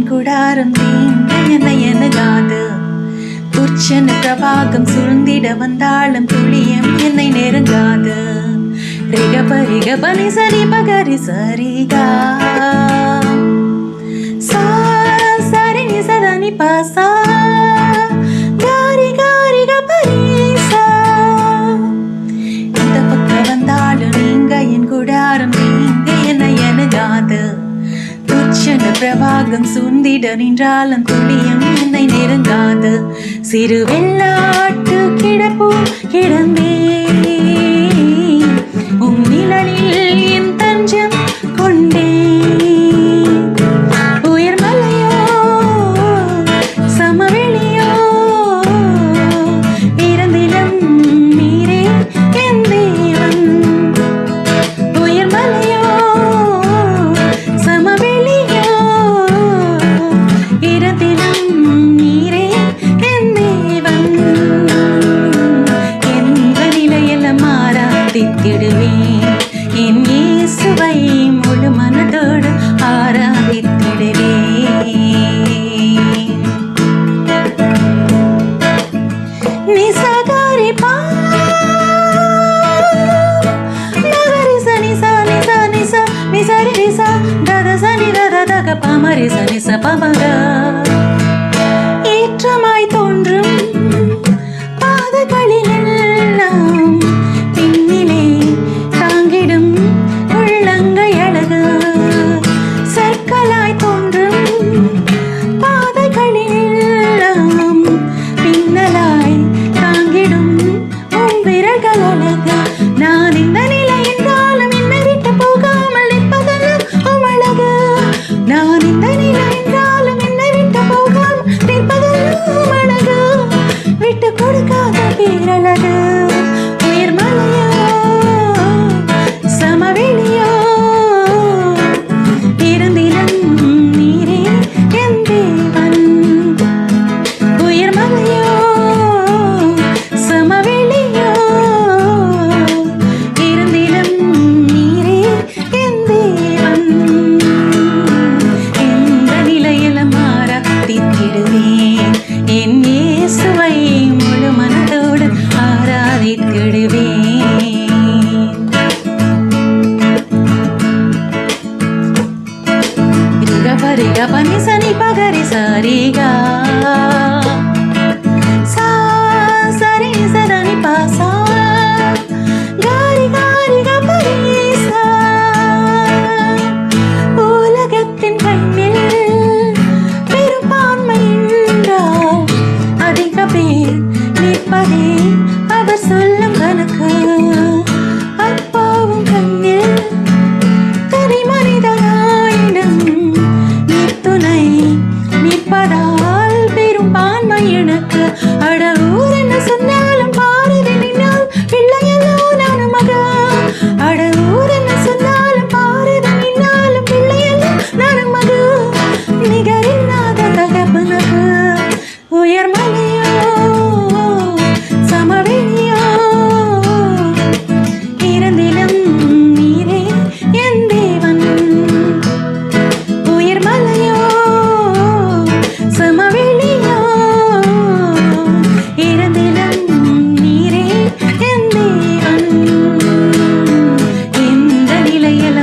என் கூடாரம் தீண்ட என்னை எனகாது. துர்ச்சன பிரபாகம் சுழ்ந்திட வந்தாலும் துளியம் என்னை நெருங்காது. ரிகபரிக பனி சரி பகரி சரிகா சா சரி நி சதனி பாசா காரி காரி கபரிசா. இந்த பக்கம் வந்தாலும் நீங்க என் கூடாரம் நீங்க என்னை எனகாது. துர்ச்சன பிரபாகம் சூழ்ந்திட நின்றாலும் துளியம் என்னை நெருங்காது. சிறு வெள்ளாட்டு கிடப்பும் கிடந்தே உம் நிழலில் என் தஞ்சம் கொண்டே. உயர்மலையோ சமவெளியோ இரண்டிலும் நீரே என் தேவன். உயர்மலையோ சமவெளியோ இரண்டிலும் நீரே என் தேவன். எந்த நிலையில மாறாதித்திடுவேன் என் இயேசுவை முழு மனதோடு ஆராதித்திடுவேன். நிசகாரி பா நகரி சனி சா நிசா நிசா நிசரி நிசா தத சனி தத தக பமரி சனி ச பமக. ஏற்றமாய் தோன்றும் பாதகளிலெல்லாம் பின்னிலே தாங்கிடும் உள்ளங்கை அழகு. சற்களாய் தோன்றும் பாதைகளிலெல்லாம் பின்னலாய் தாங்கிடும் உன் விரல்கள் அழகு. நான் இந்த நிலை என்றாலும் என்னை விட்டு போகாமல் நிற்பதெல்லாம் உம் அழகு. நான் இந்த நிலை என்றாலும் என்னை விட்டு போகாமல் நிற்பதெல்லாம் உம் அழகு. விட்டு கொடுக்காத பேரழகு. உயர்மலையோ சமவெளியோ இரண்டிலும் நீரே என் தேவன். உயர்மலையோ சமவெளியோ இரண்டிலும் நீரே என் தேவன். எந்த நிலையில மாறாதித்திடுவேன் என் இயேசுவை முழு மனதோடு ஆராதித்திடுவேன். ரிக பனி சனி பகரி சரிகா சா சரி சதனி பாசா காரி காரி கபரிசா. உலகத்தின் கண்ணில் பெரும்பான்மை என்றால் அதிக பேர் நிற்பதே அவர் சொல்லும் கணக்கு. அப்பாவும் கண்ணில் தனி மனிதனாயினும் துணை நிற்பதால் பெரும்பான்மை எனக்கு. அட ஊர் என்ன சொன்னாலும் பாரதி நின்னால் பிள்ளையல்லோ நானும் மக. அட ஊர் என்ன சொன்னாலும் பாரதி நின்னாலும் பிள்ளையல்லோ நானும் மக. நிகரில்லாத தகப்பனகு. உயர்மலையோ சமவெளியோ இரண்டிலும் நீரே என் தேவன். உயர்மலையோ சமவெளியோ இரண்டிலும் நீரே என் தேவன். எந்த நிலையில